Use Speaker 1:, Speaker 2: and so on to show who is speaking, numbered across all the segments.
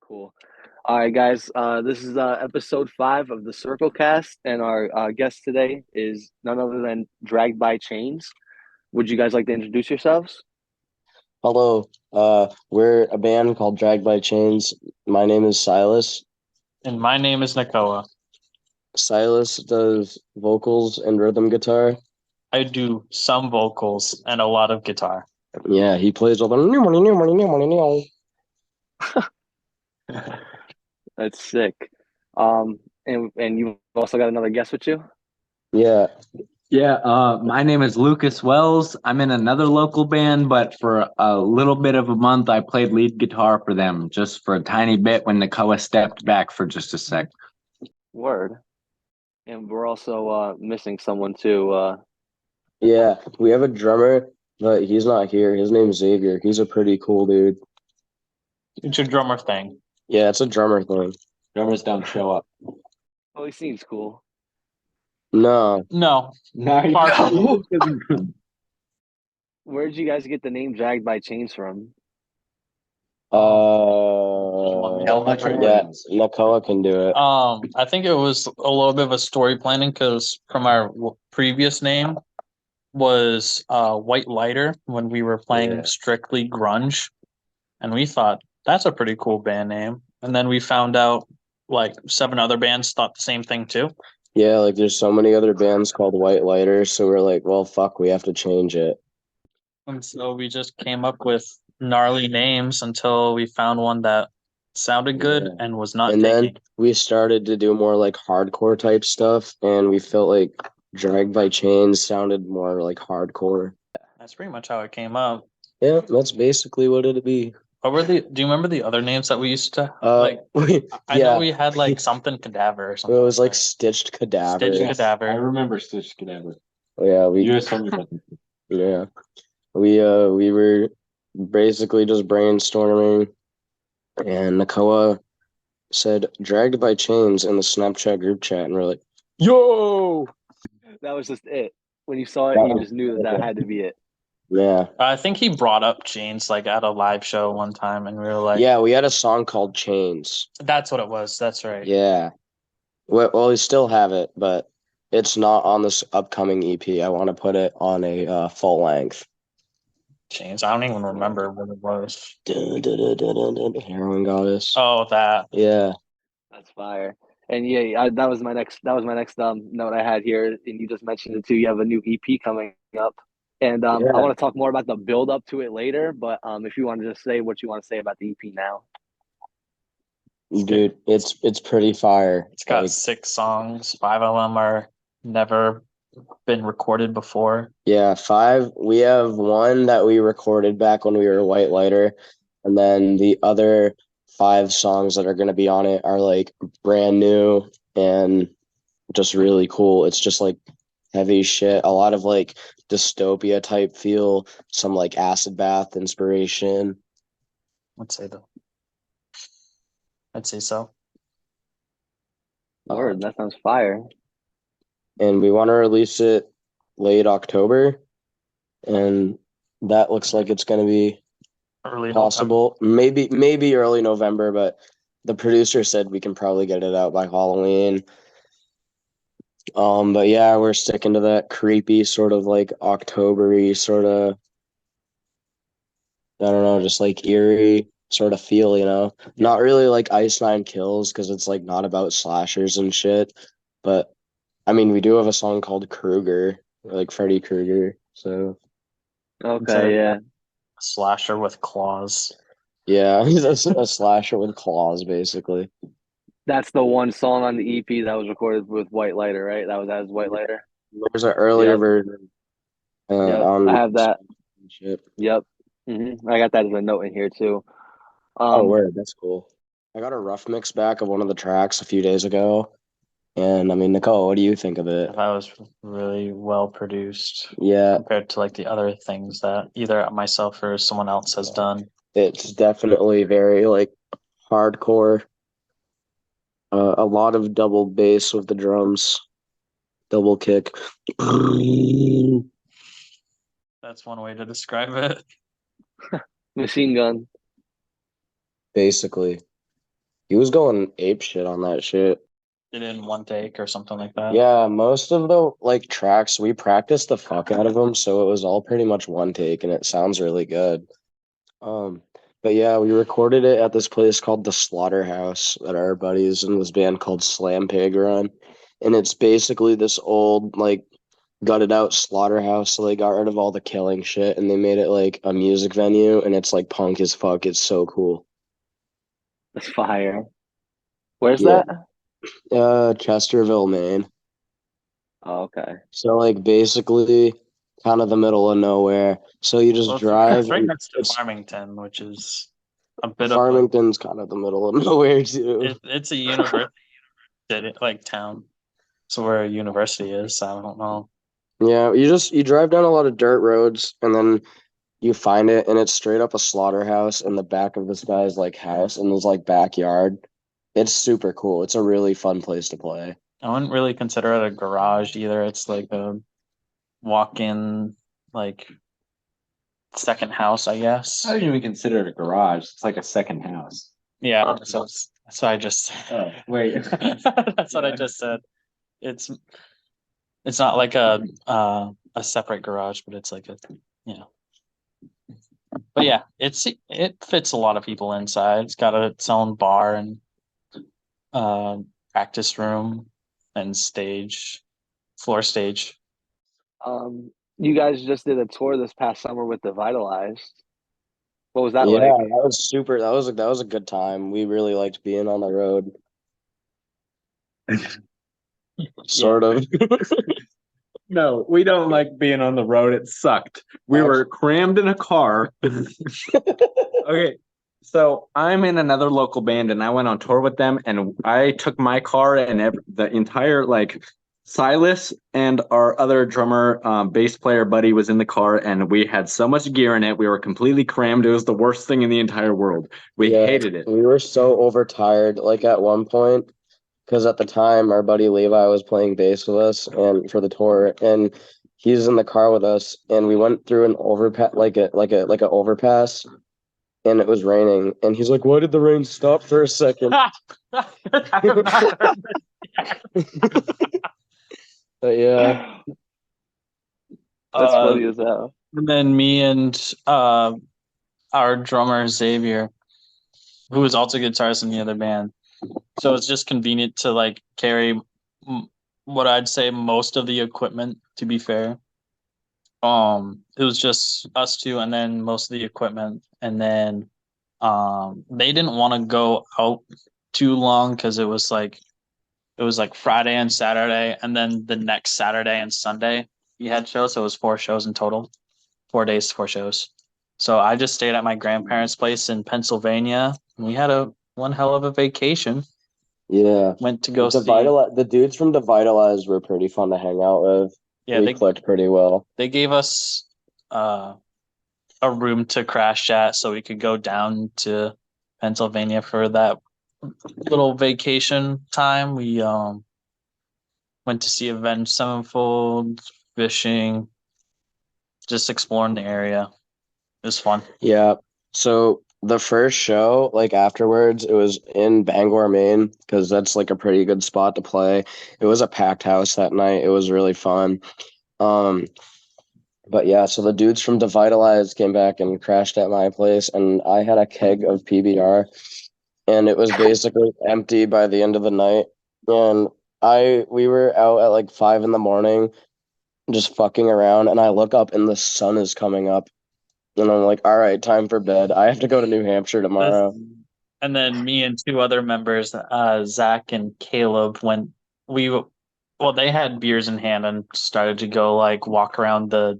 Speaker 1: Cool. All right, guys. This is episode 5 of the Circlecast, and our guest today is none other than Dragged by Chains. Would you guys like to introduce yourselves?
Speaker 2: Hello, we're a band called Dragged by Chains. My name is Silas.
Speaker 3: And my name is Nakoa.
Speaker 2: Silas does vocals and rhythm guitar.
Speaker 3: I do some vocals and a lot of guitar.
Speaker 2: Yeah, he plays all the
Speaker 1: That's sick. And you've also got another guest with you?
Speaker 2: Yeah.
Speaker 4: My name is Lucas Wells. I'm in another local band, but for a little bit of a month, I played lead guitar for them just for a tiny bit when Nakoa stepped back for just a sec.
Speaker 1: Word. And we're also missing someone too.
Speaker 2: Yeah, we have a drummer, but he's not here. His name's Xavier. He's a pretty cool dude.
Speaker 3: It's a drummer thing.
Speaker 2: Yeah, it's a drummer thing.
Speaker 4: Drummers don't show up.
Speaker 1: Oh, he seems cool.
Speaker 2: No.
Speaker 3: No,
Speaker 4: No.
Speaker 1: Where did you guys get the name Dragged by Chains from?
Speaker 2: Yeah, Nakoa can do it.
Speaker 3: I think it was a little bit of a story planning because from our previous name was White Lighter when we were playing strictly grunge, and we thought that's a pretty cool band name. And then we found out like 7 other bands thought the same thing too.
Speaker 2: Yeah, like there's so many other bands called White Lighter, so we're like, well, fuck, we have to change it.
Speaker 3: And so we just came up with gnarly names until we found one that sounded good and was not
Speaker 2: And
Speaker 3: taking.
Speaker 2: then we started to do more like hardcore type stuff, and we felt like Dragged by Chains sounded more like hardcore.
Speaker 3: That's pretty much how it came up.
Speaker 2: Yeah, that's basically what it'd be.
Speaker 3: What were do you remember the other names that we used to
Speaker 2: I
Speaker 3: know we had like something cadaver or something.
Speaker 2: It was like
Speaker 3: that.
Speaker 2: Stitched Cadaver.
Speaker 3: Stitched
Speaker 4: Yes,
Speaker 3: Cadaver.
Speaker 4: I remember Stitched Cadaver.
Speaker 2: Yeah,
Speaker 4: You guys told me about them.
Speaker 2: yeah. We were basically just brainstorming, and Nakoa said Dragged by Chains in the Snapchat group chat, and we're like, yo!
Speaker 1: That was just it. When you saw it, you just knew that had to be it.
Speaker 2: Yeah.
Speaker 3: I think he brought up Chains like at a live show one time, and we were like,
Speaker 2: Yeah, we had a song called Chains.
Speaker 3: that's what it was. That's right.
Speaker 2: Yeah. Well, we still have it, but it's not on this upcoming EP. I want to put it on a full length.
Speaker 3: Chains. I don't even remember what it was.
Speaker 2: Heroin Goddess.
Speaker 3: Oh, that.
Speaker 2: Yeah.
Speaker 1: That's fire. And yeah, that was my next note I had here, and you just mentioned it too. You have a new EP coming up, and I want to talk more about the build up to it later. But if you want to just say what you want to say about the EP now,
Speaker 2: Dude, it's pretty fire.
Speaker 3: It's got 6 songs. 5 of them are never been recorded before.
Speaker 2: Yeah, 5. We have one that we recorded back when we were White Lighter, and then the other 5 songs that are going to be on it are like brand new and just really cool. It's just like heavy shit, a lot of like dystopia type feel, some like acid bath inspiration.
Speaker 3: I'd say so.
Speaker 1: Word, that sounds fire.
Speaker 2: And we want to release it late October, and that looks like it's going to be
Speaker 3: Early
Speaker 2: possible. Maybe early November, but the producer said we can probably get it out by Halloween. But yeah, we're sticking to that creepy sort of like October-y sort of, I don't know, just like eerie sort of feel, you know? Not really like Ice Nine Kills because it's like not about slashers and shit. But I mean, we do have a song called Krueger, like Freddy Krueger. So
Speaker 1: Okay, yeah.
Speaker 3: Slasher with claws.
Speaker 2: yeah, he's a slasher with claws, basically.
Speaker 1: That's the one song on the EP that was recorded with White Lighter, right? That was as White Lighter.
Speaker 2: There's an earlier version.
Speaker 1: I have that.
Speaker 2: Shit.
Speaker 1: Yep. I got that as a note in here too.
Speaker 2: Word, that's cool. I got a rough mix back of one of the tracks a few days ago, and I mean, Nicole, what do you think of it?
Speaker 3: That was really well produced.
Speaker 2: Yeah,
Speaker 3: compared to like the other things that either myself or someone else has done.
Speaker 2: it's definitely very like hardcore. A lot of double bass with the drums, double kick.
Speaker 3: That's one way to describe it.
Speaker 1: Machine gun.
Speaker 2: Basically. He was going ape shit on that shit.
Speaker 3: Did it in one take or something like that.
Speaker 2: Yeah, most of the like tracks we practiced the fuck out of them, so it was all pretty much one take, and it sounds really good. But yeah, we recorded it at this place called the Slaughterhouse that our buddies in this band called Slam Pig run, and it's basically this old like gutted out slaughterhouse. So they got rid of all the killing shit, and they made it like a music venue, and it's like punk as fuck. It's so cool.
Speaker 1: That's fire. Where's
Speaker 2: Yeah.
Speaker 1: that?
Speaker 2: Chesterville, Maine.
Speaker 1: Oh, okay.
Speaker 2: So like basically kind of the middle of nowhere. So you just
Speaker 3: Well,
Speaker 2: drive.
Speaker 3: it's right
Speaker 2: and
Speaker 3: next to
Speaker 2: it's
Speaker 3: Farmington, which is a bit
Speaker 2: Farmington's kind of the middle of nowhere too.
Speaker 3: it's a university like town. So where a university is, I don't know.
Speaker 2: Yeah, you drive down a lot of dirt roads, and then you find it, and it's straight up a slaughterhouse in the back of this guy's like house in his like backyard. It's super cool. It's a really fun place to play.
Speaker 3: I wouldn't really consider it a garage either. It's like a walk-in like second house, I guess.
Speaker 4: I don't even consider it a garage. It's like a second house.
Speaker 3: Yeah, so that's what I just
Speaker 4: Oh, wait.
Speaker 3: that's what I just said. It's not like a separate garage, but it's like a But yeah, it fits a lot of people inside. It's got its own bar and practice room and floor stage.
Speaker 1: You guys just did a tour this past summer with Devitalized. What was that
Speaker 2: Yeah,
Speaker 1: like?
Speaker 2: that was super. That was a good time. We really liked being on the road. Sort of.
Speaker 4: No, we don't like being on the road. It sucked. We were crammed in a car. Okay, so I'm in another local band, and I went on tour with them, and I took my car and the entire like Silas and our other drummer, bass player buddy was in the car, and we had so much gear in it. We were completely crammed. It was the worst thing in the entire world. We hated it.
Speaker 2: We were so overtired. Like at one point, because at the time our buddy Levi was playing bass with us and for the tour, and he's in the car with us, and we went through an overpass, like a overpass, and it was raining, and he's like, "Why did the rain stop for a second?" But yeah,
Speaker 1: That's funny as hell.
Speaker 3: And then me and our drummer Xavier, who was also guitarist in the other band. So it's just convenient to like carry what I'd say most of the equipment, to be fair. It was just us two and then most of the equipment. And then they didn't want to go out too long because it was like Friday and Saturday, and then the next Saturday and Sunday we had shows. So it was 4 shows in total. 4 days, 4 shows. So I just stayed at my grandparents' place in Pennsylvania. And we had one hell of a vacation.
Speaker 2: yeah.
Speaker 3: Went to go see.
Speaker 2: The dudes from Devitalized were pretty fun to hang out with.
Speaker 3: Yeah,
Speaker 2: we clicked pretty well.
Speaker 3: They gave us a room to crash at, so we could go down to Pennsylvania for that little vacation time. We went to see Avenged Sevenfold, fishing, just exploring the area. It was fun.
Speaker 2: Yeah. So the first show, like afterwards, it was in Bangor, Maine, because that's like a pretty good spot to play. It was a packed house that night. It was really fun. But yeah, so the dudes from Devitalized came back and crashed at my place, and I had a keg of PBR, and it was basically empty by the end of the night. And we were out at like 5 a.m, just fucking around, and I look up and the sun is coming up. And I'm like, all right, time for bed. I have to go to New Hampshire tomorrow.
Speaker 3: And then me and 2 other members, Zach and Caleb, they had beers in hand and started to go like walk around the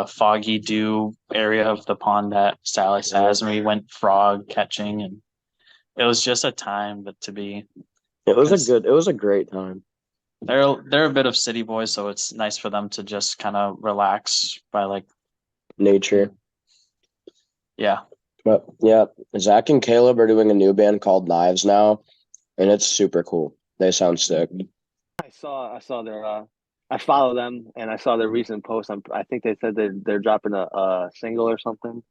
Speaker 3: foggy dew area of the pond that Salis has, and we went frog catching, and it was just a time to be.
Speaker 2: It was a great time.
Speaker 3: They're a bit of city boys, so it's nice for them to just kind of relax by like
Speaker 2: nature.
Speaker 3: Yeah.
Speaker 2: But yeah, Zach and Caleb are doing a new band called Knives now, and it's super cool. They sound sick.
Speaker 1: I saw their I follow them, and I saw their recent post. I think they said they're dropping a single or something.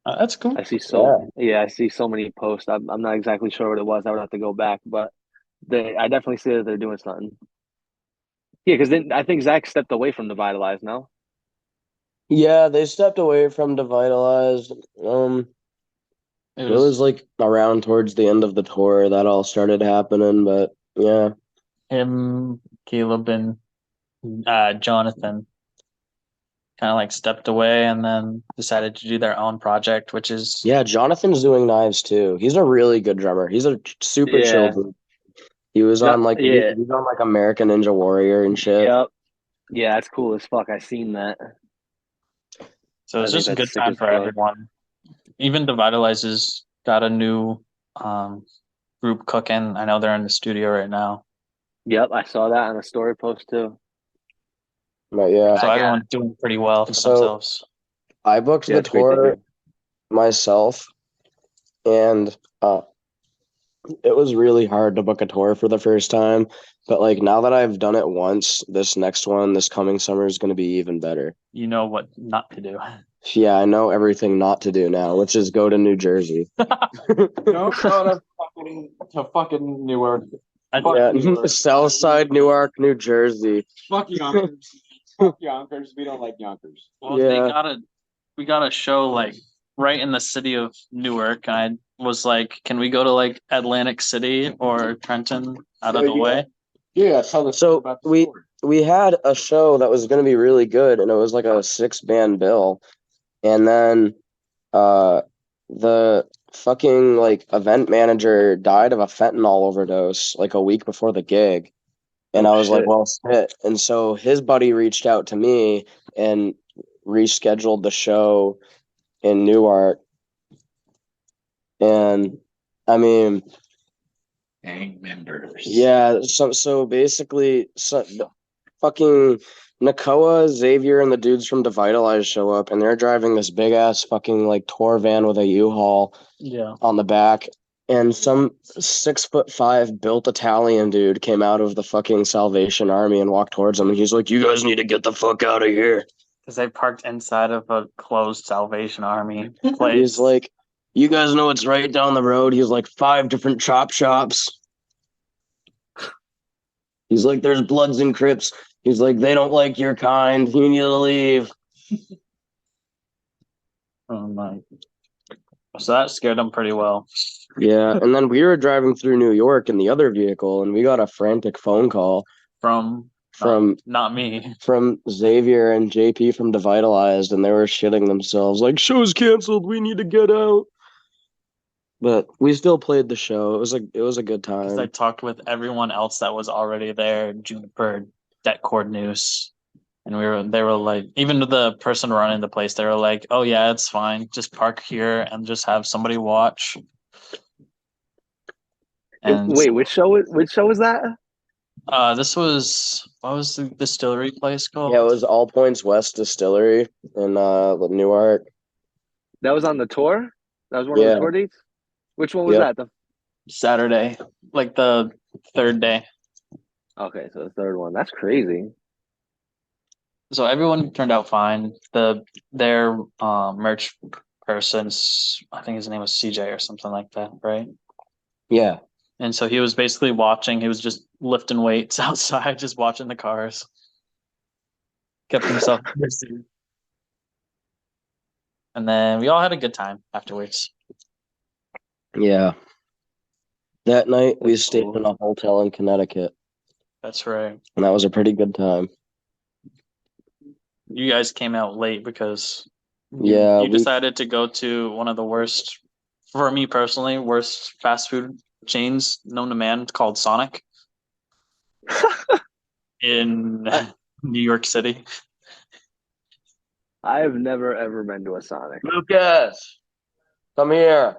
Speaker 3: That's cool.
Speaker 1: I see so many posts. I'm not exactly sure what it was. I would have to go back, but I definitely see that they're doing something. Yeah, because then I think Zach stepped away from Devitalized now.
Speaker 2: Yeah, they stepped away from Devitalized. It was like around towards the end of the tour that all started happening, but yeah.
Speaker 3: Him, Caleb, and Jonathan kind of like stepped away and then decided to do their own project, which is
Speaker 2: Jonathan's doing knives too. He's a really good drummer. He's a super chill dude. He was on like he was on like American Ninja Warrior and shit.
Speaker 1: Yep. Yeah, that's cool as fuck. I seen that.
Speaker 3: So it's just a good time for everyone. Even Devitalized has got a new group cooking. I know they're in the studio right now.
Speaker 1: Yep, I saw that on a story post too.
Speaker 2: But yeah.
Speaker 3: So everyone's doing pretty well for themselves.
Speaker 2: I booked the tour myself, and it was really hard to book a tour for the first time. But like now that I've done it once, this next one, this coming summer is going to be even better.
Speaker 3: You know what not to do.
Speaker 2: Yeah, I know everything not to do now, which is go to New Jersey.
Speaker 4: Don't go to fucking Newark.
Speaker 2: South Side, Newark, New Jersey.
Speaker 4: Fuck Yonkers. Fuck Yonkers. We don't like Yonkers.
Speaker 3: Well, we got a show like right in the city of Newark. I was like, can we go to like Atlantic City or Trenton out of the way?
Speaker 2: Yeah, so we had a show that was going to be really good, and it was like a 6-band bill, and then the fucking like event manager died of a fentanyl overdose like a week before the gig, and I was like, well, shit. And so his buddy reached out to me and rescheduled the show in Newark, and I mean,
Speaker 4: gang members.
Speaker 2: Yeah, so basically, fucking Nakoa, Xavier, and the dudes from Devitalized show up, and they're driving this big ass fucking like tour van with a U-Haul on the back, and some 6'5" built Italian dude came out of the fucking Salvation Army and walked towards them, and he's like, "You guys need to get the fuck out of here,"
Speaker 3: because they parked inside of a closed Salvation Army place.
Speaker 2: He's like, "You guys know it's right down the road." He's like 5 different chop shops. He's like, "There's Bloods and Crips." He's like, "They don't like your kind. You need to leave."
Speaker 3: Oh my! So that scared him pretty well.
Speaker 2: Yeah, and then we were driving through New York in the other vehicle, and we got a frantic phone call
Speaker 3: from not me,
Speaker 2: from Xavier and JP from Devitalized, and they were shitting themselves like, "Show's canceled. We need to get out." But we still played the show. It was a good time.
Speaker 3: Because I talked with everyone else that was already there, Juniper, Detcord News, and they were like, even the person running the place, they were like, "Oh yeah, it's fine. Just park here and just have somebody watch."
Speaker 1: And wait, which show was that?
Speaker 3: This was, what was the distillery place called?
Speaker 2: Yeah, it was All Points West Distillery in Newark.
Speaker 1: That was on the tour? That was one of the tour dates? Which one was that? The
Speaker 3: Saturday, like the third day.
Speaker 1: Okay, so the third one. That's crazy.
Speaker 3: So everyone turned out fine. Their merch persons, I think his name was CJ or something like that, right?
Speaker 2: Yeah.
Speaker 3: And so he was basically watching. He was just lifting weights outside, just watching the cars. Kept himself busy. And then we all had a good time afterwards.
Speaker 2: Yeah. That night we stayed in a hotel in Connecticut.
Speaker 3: That's right.
Speaker 2: And that was a pretty good time.
Speaker 3: You guys came out late because
Speaker 2: you
Speaker 3: decided to go to one of the worst, for me personally, worst fast food chains known to man, called Sonic in New York City.
Speaker 1: I've never ever been to a Sonic.
Speaker 2: Lucas, come here.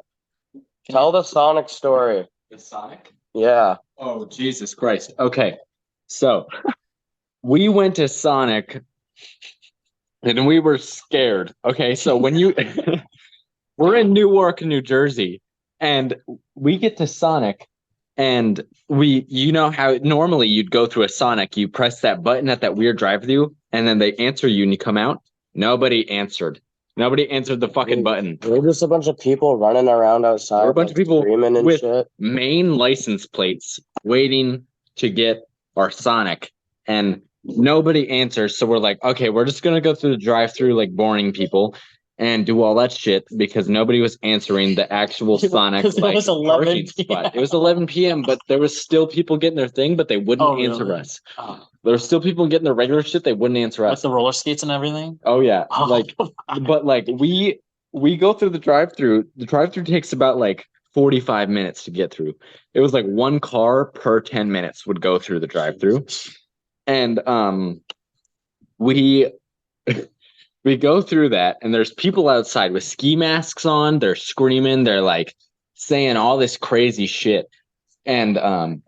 Speaker 2: Tell the Sonic story.
Speaker 4: The Sonic?
Speaker 2: Yeah.
Speaker 4: Oh, Jesus Christ. Okay. So we went to Sonic and we were scared. Okay. So when we're in Newark, New Jersey, and we get to Sonic and you know how normally you'd go through a Sonic, you press that button at that weird drive-thru and then they answer you and you come out. Nobody answered. Nobody answered the fucking button.
Speaker 2: There were just a bunch of people running around outside.
Speaker 4: There were a bunch of people
Speaker 2: screaming and
Speaker 4: with
Speaker 2: shit.
Speaker 4: Main license plates waiting to get our Sonic, and nobody answers. So we're like, okay, we're just gonna go through the drive-through like boring people and do all that shit because nobody was answering the actual Sonic like
Speaker 3: was 11
Speaker 4: parking
Speaker 3: p.m.
Speaker 4: spot. It was 11 p.m., but there was still people getting their thing, but they wouldn't answer
Speaker 3: really?
Speaker 4: us. There were still people getting their regular shit. They wouldn't answer us
Speaker 3: With the roller skates and everything?
Speaker 4: Oh yeah, like, but like we go through the drive-through. The drive-through takes about like 45 minutes to get through. It was like one car per 10 minutes would go through the drive-through, and we we go through that, and there's people outside with ski masks on. They're screaming. They're like saying all this crazy shit. And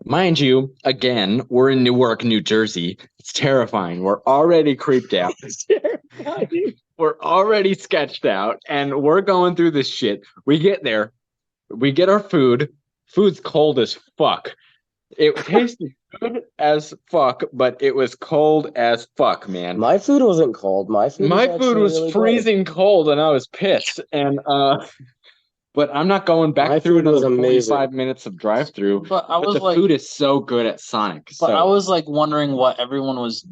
Speaker 4: mind you, again, we're in Newark, New Jersey. It's terrifying. We're already creeped out. It's terrifying. We're already sketched out, and we're going through this shit. We get there. We get our food. Food's cold as fuck. It tasted good as fuck, but it was cold as fuck, man.
Speaker 2: My food wasn't cold. My food
Speaker 4: was
Speaker 2: really
Speaker 4: freezing cold, and I was pissed. And but I'm not going back through another 45 minutes of drive-through.
Speaker 3: But the
Speaker 4: like, food is so good at Sonic.
Speaker 3: But I was like wondering where everyone was,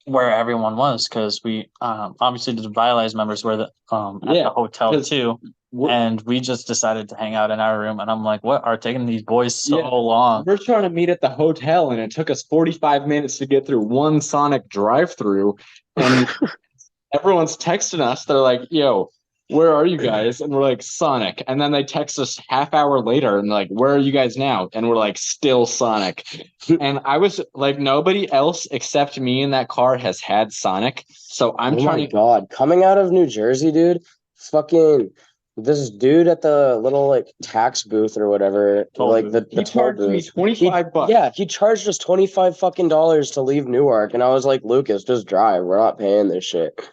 Speaker 3: because we obviously the Devitalized members were at the hotel too, and we just decided to hang out in our room. And I'm like, what are taking these boys so long?
Speaker 4: We're trying to meet at the hotel, and it took us 45 minutes to get through one Sonic drive-through, and everyone's texting us. They're like, yo, where are you guys? And we're like, Sonic. And then they text us half hour later and like, where are you guys now? And we're like, still Sonic. And I was like, nobody else except me in that car has had Sonic. So I'm trying
Speaker 2: my God. Coming out of New Jersey, dude, fucking this dude at the little like tax booth or whatever, he
Speaker 4: charged me $25.
Speaker 2: Yeah, he charged us $25 fucking dollars to leave Newark. And I was like, Lucas, just drive. We're not paying this shit.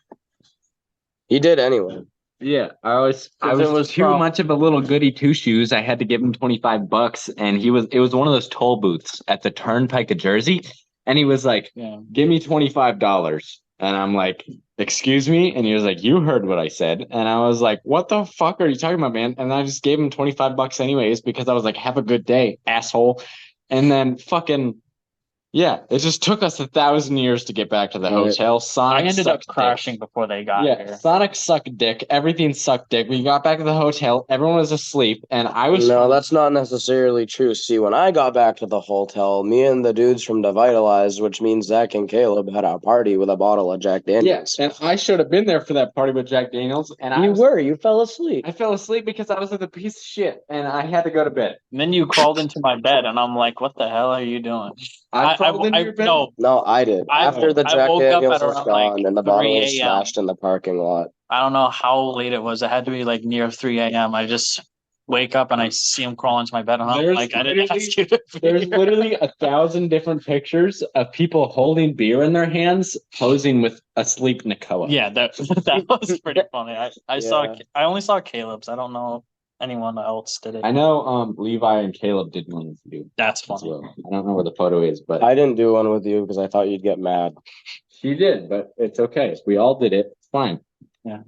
Speaker 2: He did anyway.
Speaker 4: Yeah, I was too much of a little goody two shoes. I had to give him $25, and it was one of those toll booths at the Turnpike of Jersey, and he was like, give me $25. And I'm like, excuse me? And he was like, you heard what I said. And I was like, what the fuck are you talking about, man? And I just gave him $25 anyways, because I was like, have a good day, asshole. And then fucking yeah, it just took us 1,000 years to get back to the hotel. Sonic
Speaker 3: I ended up crashing
Speaker 4: dick.
Speaker 3: Before they got here.
Speaker 4: Sonic sucked dick. Everything sucked dick. We got back to the hotel. Everyone was asleep, and I was.
Speaker 2: No, that's not necessarily true. See, when I got back to the hotel, me and the dudes from Devitalized, which means Zach and Caleb, had a party with a bottle of Jack Daniels.
Speaker 4: Yes, and I should have been there for that party with Jack Daniels. And
Speaker 2: you fell asleep.
Speaker 4: I fell asleep because I was with a piece of shit, and I had to go to bed.
Speaker 3: And then you crawled into my bed, and I'm like, what the hell are you doing?
Speaker 4: I crawled into your bed?
Speaker 2: No, I did. After the Jack Daniels was gone and the bottle was smashed in the parking lot.
Speaker 3: I don't know how late it was. It had to be like near 3 a.m. I just wake up and I see him crawl into my bed, and I'm like, I didn't ask you to be
Speaker 4: There's
Speaker 3: here.
Speaker 4: literally 1,000 different pictures of people holding beer in their hands, posing with asleep Nakoa.
Speaker 3: Yeah, that was pretty funny. I only saw Caleb's. I don't know if anyone else did it.
Speaker 4: I know Levi and Caleb did one with you.
Speaker 3: That's funny.
Speaker 4: Well. I don't know where the photo is, but
Speaker 2: I didn't do one with you because I thought you'd get mad.
Speaker 4: She did, but it's okay. We all did it. It's fine.
Speaker 3: Yeah,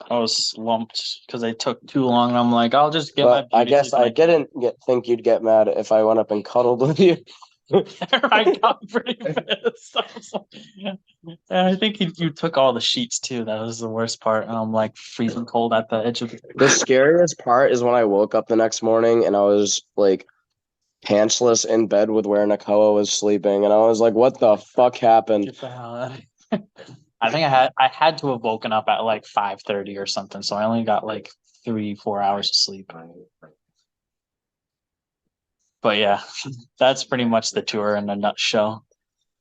Speaker 3: I was lumped because they took too long. And I'm like, I'll just get my.
Speaker 2: I guess I didn't think you'd get mad if I went up and cuddled with you.
Speaker 3: I got pretty pissed. And I think you took all the sheets too. That was the worst part. And I'm like freezing cold at the edge of
Speaker 2: the scariest part is when I woke up the next morning and I was like pantsless in bed with where Nakoa was sleeping, and I was like, what the fuck happened?
Speaker 3: Get the hell out of here. I think I had to have woken up at like 5:30 or something, so I only got like 3-4 hours of sleep. But yeah, that's pretty much the tour in a nutshell.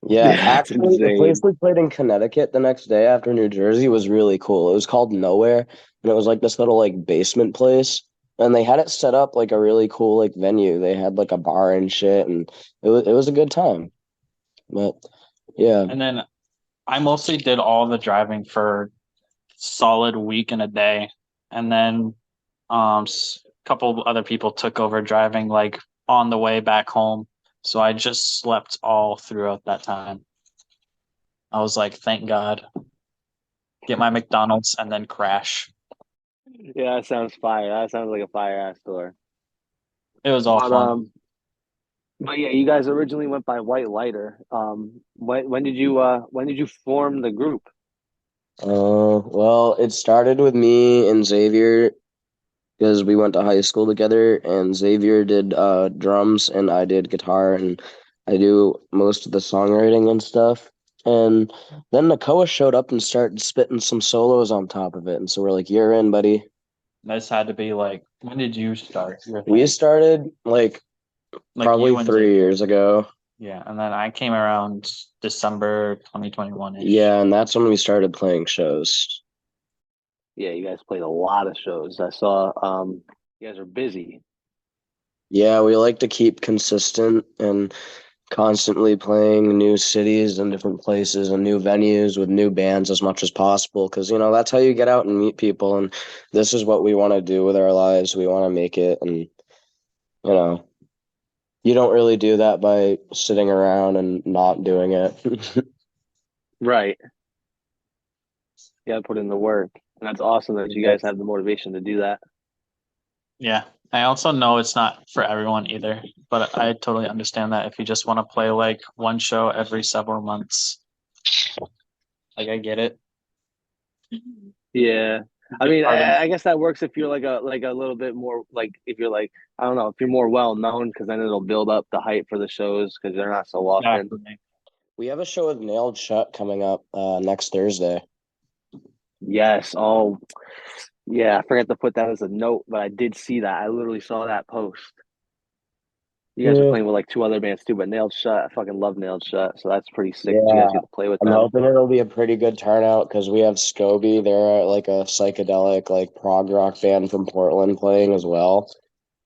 Speaker 2: Yeah, actually, the place we played in Connecticut the next day after New Jersey was really cool. It was called Nowhere, and it was like this little like basement place, and they had it set up like a really cool like venue. They had like a bar and shit, and it was a good time. But yeah,
Speaker 3: and then I mostly did all the driving for a solid week and a day, and then a couple other people took over driving like on the way back home. So I just slept all throughout that time. I was like, thank God. get my McDonald's, and then crash.
Speaker 1: Yeah, that sounds fire. That sounds like a fire ass tour.
Speaker 3: It was all fun.
Speaker 1: But yeah, you guys originally went by White Lighter. When did you form the group?
Speaker 2: Well, it started with me and Xavier because we went to high school together, and Xavier did drums and I did guitar, and I do most of the songwriting and stuff. And then Nakoa showed up and started spitting some solos on top of it, and so we're like, "You're in, buddy."
Speaker 3: This had to be like, when did you start?
Speaker 2: We started like probably 3 years ago.
Speaker 3: Yeah, and then I came around December 2021.
Speaker 2: Yeah, and that's when we started playing shows.
Speaker 1: Yeah, you guys played a lot of shows. I saw you guys are busy.
Speaker 2: Yeah, we like to keep consistent and constantly playing new cities and different places and new venues with new bands as much as possible because, that's how you get out and meet people. And this is what we want to do with our lives. We want to make it. And, you don't really do that by sitting around and not doing it.
Speaker 1: Right. You gotta put in the work. And that's awesome that you guys have the motivation to do that.
Speaker 3: Yeah. I also know it's not for everyone either, but I totally understand that if you just want to play like one show every several months. Like, I get it.
Speaker 1: Yeah. I mean, I guess that works if you're like a little bit more like if you're like I don't know if you're more well known because then it'll build up the hype for the shows because they're not so often.
Speaker 3: Exactly.
Speaker 2: We have a show with Nailed Shut coming up next Thursday.
Speaker 1: Yes. Oh, yeah. I forgot to put that as a note, but I did see that. I literally saw that post. You guys are playing with like 2 other bands too, but Nailed Shut, I fucking love Nailed Shut, so that's pretty sick. Yeah. You guys get to play with them.
Speaker 2: I'm hoping it'll be a pretty good turnout because we have Scobie. They're like a psychedelic, like prog rock band from Portland playing as well.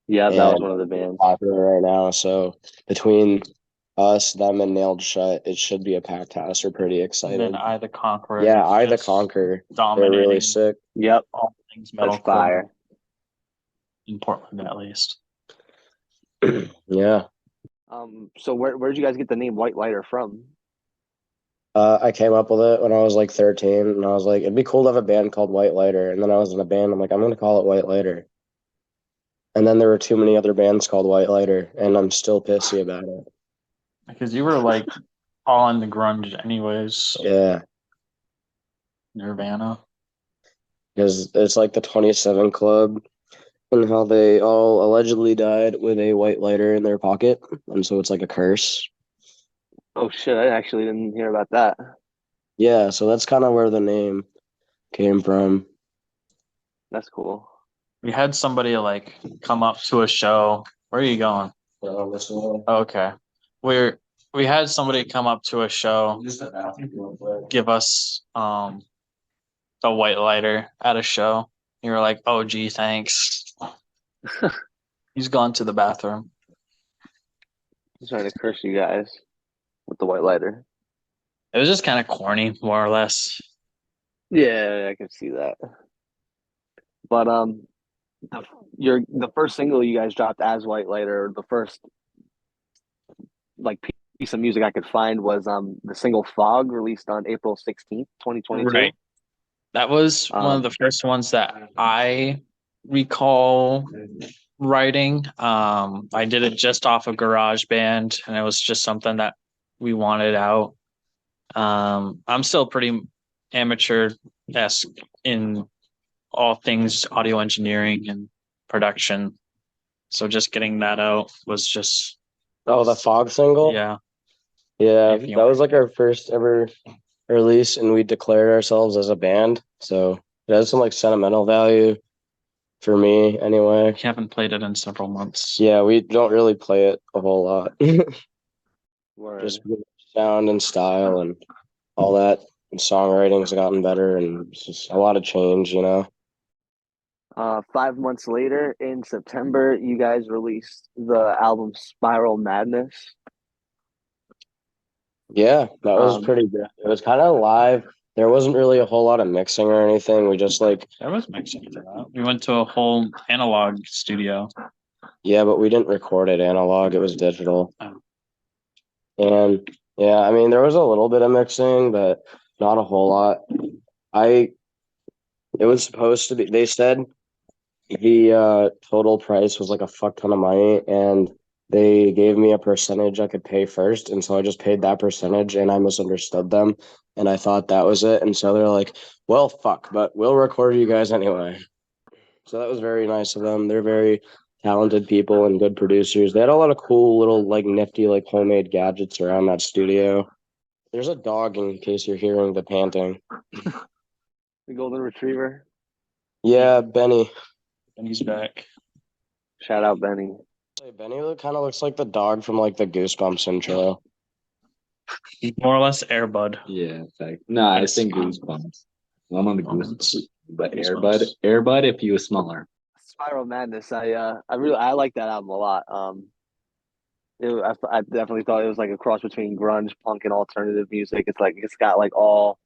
Speaker 1: Yeah, that was one of the bands.
Speaker 2: Popular right now. So between us, them, and Nailed Shut, it should be a packed house. We're pretty excited.
Speaker 3: And then I the Conqueror.
Speaker 2: Yeah, I the Conqueror. They're really sick.
Speaker 1: Yep.
Speaker 3: All things metal
Speaker 1: fire.
Speaker 3: In Portland, at least.
Speaker 2: Yeah.
Speaker 1: So where did you guys get the name White Lighter from?
Speaker 2: I came up with it when I was like 13, and I was like, it'd be cool to have a band called White Lighter. And then I was in a band. I'm like, I'm gonna call it White Lighter. And then there were too many other bands called White Lighter, and I'm still pissy about it.
Speaker 3: Because you were like all in the grunge anyways.
Speaker 2: Yeah.
Speaker 3: Nirvana.
Speaker 2: Because it's like the 27 Club and how they all allegedly died with a white lighter in their pocket. And so it's like a curse.
Speaker 1: Oh, shit. I actually didn't hear about that.
Speaker 2: Yeah, so that's kind of where the name came from.
Speaker 1: That's cool.
Speaker 3: We had somebody like come up to a show. Where are you going? Okay. We had somebody come up to a show, give us a white lighter at a show. You were like, "Oh, gee, thanks." He's gone to the bathroom.
Speaker 1: He's trying to curse you guys with the White Lighter.
Speaker 3: It was just kind of corny, more or less.
Speaker 1: Yeah, I can see that. But the first single you guys dropped as White Lighter, the first like piece of music I could find was the single Fog released on April 16th, 2022.
Speaker 3: Right. That was one of the first ones that I recall writing. I did it just off of GarageBand, and it was just something that we wanted out. I'm still pretty amateur-esque in all things audio engineering and production. So just getting that out was just...
Speaker 2: Oh, the Fog single?
Speaker 3: Yeah.
Speaker 2: Yeah, that was like our first ever release, and we declared ourselves as a band. So it has some like sentimental value for me anyway.
Speaker 3: We haven't played it in several months.
Speaker 2: Yeah, we don't really play it a whole lot.
Speaker 1: Word.
Speaker 2: Just sound and style and all that. And songwriting's gotten better, and it's just a lot of change,
Speaker 1: 5 months later, in September, you guys released the album Spiral Madness.
Speaker 2: Yeah, that was pretty good. It was kind of live. There wasn't really a whole lot of mixing or anything. We just like...
Speaker 3: There was mixing for that. We went to a whole analog studio.
Speaker 2: Yeah, but we didn't record it analog. It was digital.
Speaker 3: Oh.
Speaker 2: And yeah, I mean, there was a little bit of mixing, but not a whole lot. It was supposed to be. They said the total price was like a fuck ton of money, and they gave me a percentage I could pay first, and so I just paid that percentage, and I misunderstood them, and I thought that was it, and so they're like, "Well, fuck, but we'll record you guys anyway." So that was very nice of them. They're very talented people and good producers. They had a lot of cool little like nifty like homemade gadgets around that studio. There's a dog in case you're hearing the panting.
Speaker 1: The golden retriever.
Speaker 2: Yeah, Benny.
Speaker 3: And he's back.
Speaker 1: Shout out Benny.
Speaker 2: Benny kind of looks like the dog from like the Goosebumps intro.
Speaker 3: He's more or less Airbud.
Speaker 4: Yeah, no, I think Goosebumps. I'm on the Goosebumps, but Airbud if he was smaller.
Speaker 1: Spiral Madness. I like that album a lot. I definitely thought it was like a cross between grunge, punk, and alternative music. It's got like all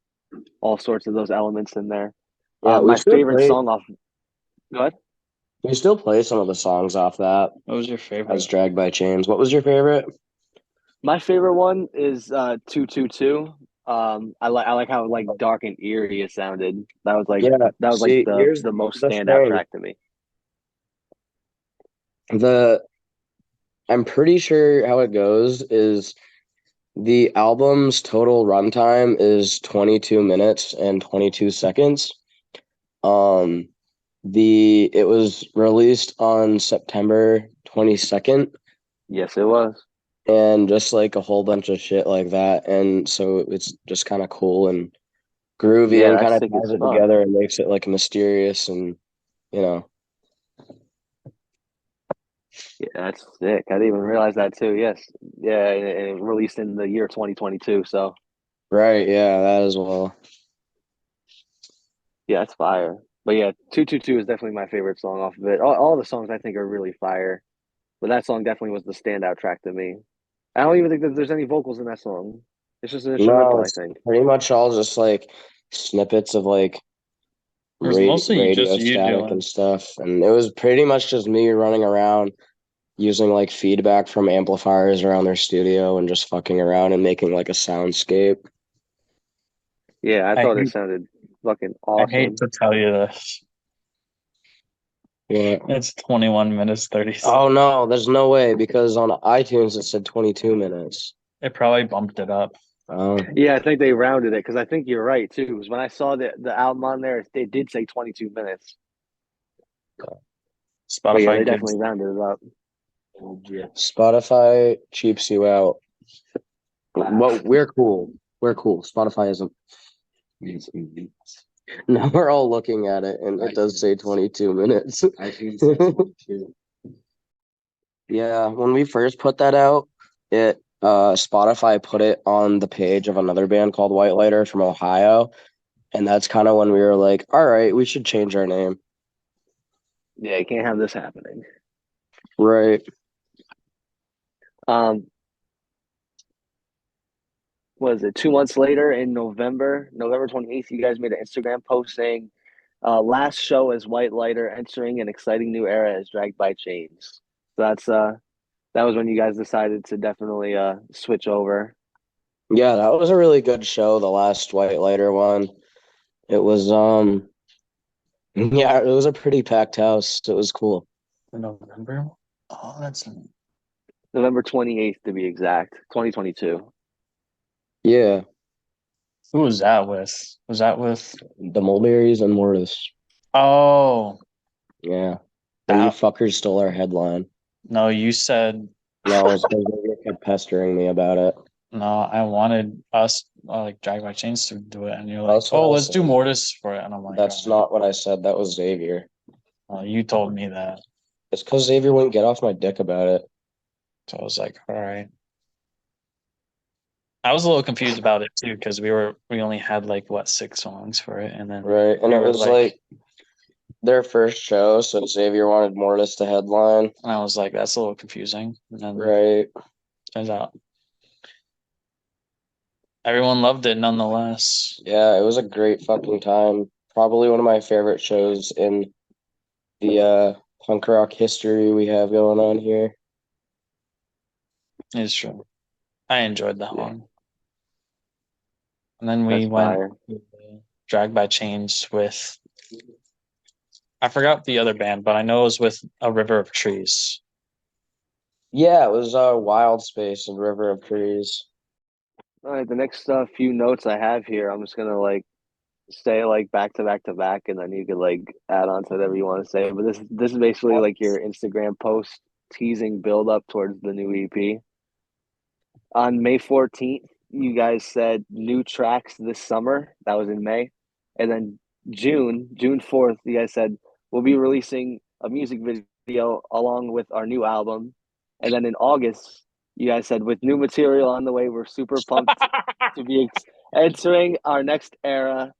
Speaker 1: sorts of those elements in there.
Speaker 2: Yeah,
Speaker 1: my favorite song off. Go ahead.
Speaker 2: We still play some of the songs off that.
Speaker 3: What was your favorite?
Speaker 2: As Dragged by Chains. What was your favorite?
Speaker 1: My favorite one is 222. I like how like dark and eerie it sounded. That was like the most standout track to me.
Speaker 2: I'm pretty sure how it goes is the album's total runtime is 22 minutes and 22 seconds. It was released on September 22nd.
Speaker 1: Yes, it was.
Speaker 2: And just like a whole bunch of shit like that. And so it's just kind of cool and groovy and kind of ties it together and makes it like mysterious and, you know.
Speaker 1: Yeah, that's sick. I didn't even realize that too. Yes. Yeah, and it released in the year 2022, so.
Speaker 2: Right, yeah, that as well.
Speaker 1: Yeah, it's fire. But yeah, 222 is definitely my favorite song off of it. All the songs I think are really fire. But that song definitely was the standout track to me. I don't even think that there's any vocals in that song. It's just an instrumental, I think.
Speaker 2: Pretty much all just like snippets of like radio static and stuff. And it was pretty much just me running around using like feedback from amplifiers around their studio and just fucking around and making like a soundscape.
Speaker 1: Yeah, I thought it sounded fucking awesome.
Speaker 3: I hate to tell you this.
Speaker 2: Yeah.
Speaker 3: It's 21 minutes 30 seconds.
Speaker 2: Oh no, there's no way because on iTunes it said 22 minutes.
Speaker 3: It probably bumped it up.
Speaker 2: Oh.
Speaker 1: Yeah, I think they rounded it because I think you're right too. Because when I saw the album on there, they did say 22 minutes.
Speaker 3: Spotify,
Speaker 1: yeah, they definitely rounded it up.
Speaker 2: Spotify cheaps you out. Well, we're cool. We're cool. Spotify isn't. Now we're all looking at it, and it does say 22 minutes. I think so 22. Yeah, when we first put that out, Spotify put it on the page of another band called White Lighter from Ohio, and that's kind of when we were like, all right, we should change our name.
Speaker 1: Yeah, you can't have this happening.
Speaker 2: Right.
Speaker 1: Was it 2 months later in November 28th, you guys made an Instagram post saying, last show as White Lighter entering an exciting new era as Dragged by Chains. So that was when you guys decided to definitely switch over.
Speaker 2: Yeah, that was a really good show, the last White Lighter one. It was yeah, it was a pretty packed house. It was cool.
Speaker 3: November? Oh, that's
Speaker 1: November 28th to be exact, 2022.
Speaker 2: Yeah.
Speaker 3: Who was that with? Was that with
Speaker 2: the Mulberries and Morduus?
Speaker 3: Oh.
Speaker 2: Yeah. And you fuckers stole our headline.
Speaker 3: No, you said
Speaker 2: no, it's because they kept pestering me about it.
Speaker 3: No, I wanted us like Dragged by Chains to do it, and you're like, "Oh, let's do Morduus for it," and I'm like,
Speaker 2: "That's not what I said. That was Xavier."
Speaker 3: You told me that.
Speaker 2: It's because Xavier wouldn't get off my dick about it.
Speaker 3: So I was like, "All right." I was a little confused about it too because we only had like 6 songs for it, and then
Speaker 2: right, and it was like their first show, so Xavier wanted Morduus to headline,
Speaker 3: and I was like, "That's a little confusing." And then
Speaker 2: right,
Speaker 3: turns out everyone loved it nonetheless.
Speaker 2: Yeah, it was a great fucking time. Probably one of my favorite shows in the punk rock history we have going on here.
Speaker 3: It's true. I enjoyed that one. And then we went to Dragged by Chains with, I forgot the other band, but I know it was with A River of Trees.
Speaker 2: Yeah, it was Wild Space and River of Trees.
Speaker 1: All right, the next few notes I have here, I'm just gonna like say like back to back to back, and then you could like add on to whatever you want to say. But this is basically like your Instagram post teasing build up towards the new EP. On May 14th, you guys said new tracks this summer. That was in May. And then June 4th, you guys said we'll be releasing a music video along with our new album. And then in August, you guys said with new material on the way, we're super pumped to be entering our next era.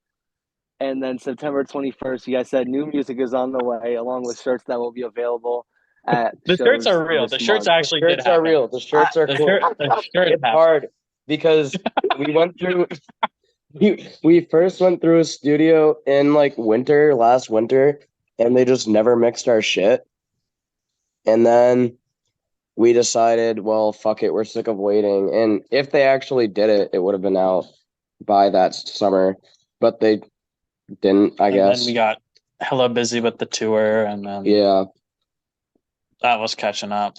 Speaker 1: And then September 21st, you guys said new music is on the way along with shirts that will be available at
Speaker 3: The
Speaker 1: shows
Speaker 3: shirts are real.
Speaker 1: this
Speaker 3: The shirts
Speaker 1: month.
Speaker 3: actually
Speaker 2: The
Speaker 3: did
Speaker 2: shirts are
Speaker 3: happen.
Speaker 2: real. The shirts are
Speaker 3: The
Speaker 2: cool.
Speaker 3: shirt
Speaker 2: It's
Speaker 3: happened.
Speaker 2: hard because we went through we first went through a studio in like last winter, and they just never mixed our shit. And then we decided, well, fuck it, we're sick of waiting. And if they actually did it, it would have been out by that summer, but they didn't, I guess.
Speaker 3: And then we got hella busy with the tour, and then
Speaker 2: Yeah.
Speaker 3: that was catching up.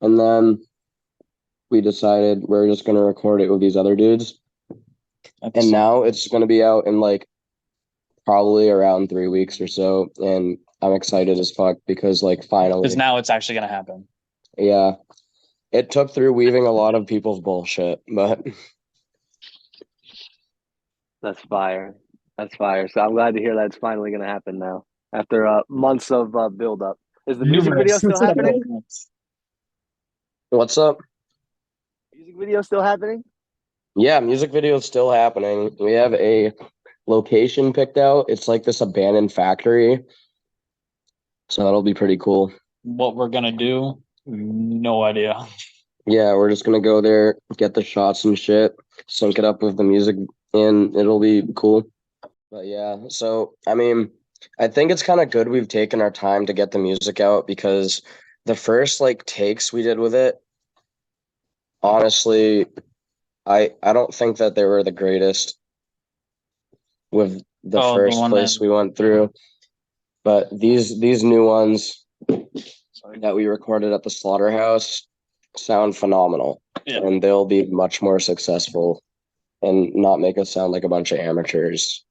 Speaker 2: And then we decided we're just gonna record it with these other dudes. And now it's gonna be out in like probably around 3 weeks or so. And I'm excited as fuck because like finally,
Speaker 3: because now it's actually gonna happen.
Speaker 2: yeah. It took through weaving a lot of people's bullshit, but
Speaker 1: That's fire. That's fire. So I'm glad to hear that it's finally going to happen now after months of build up. Is the music video still happening?
Speaker 2: what's up?
Speaker 1: Music video still happening?
Speaker 2: Yeah, music video is still happening. We have a location picked out. It's like this abandoned factory. So that'll be pretty cool.
Speaker 3: What we're gonna do, no idea.
Speaker 2: Yeah, we're just gonna go there, get the shots and shit, sync it up with the music, and it'll be cool. But yeah, so I mean, I think it's kind of good we've taken our time to get the music out because the first like takes we did with it, honestly, I don't think that they were the greatest with the first place we went through. But these new ones that we recorded at the Slaughterhouse sound phenomenal.
Speaker 3: Yeah.
Speaker 2: And they'll be much more successful and not make us sound like a bunch of amateurs.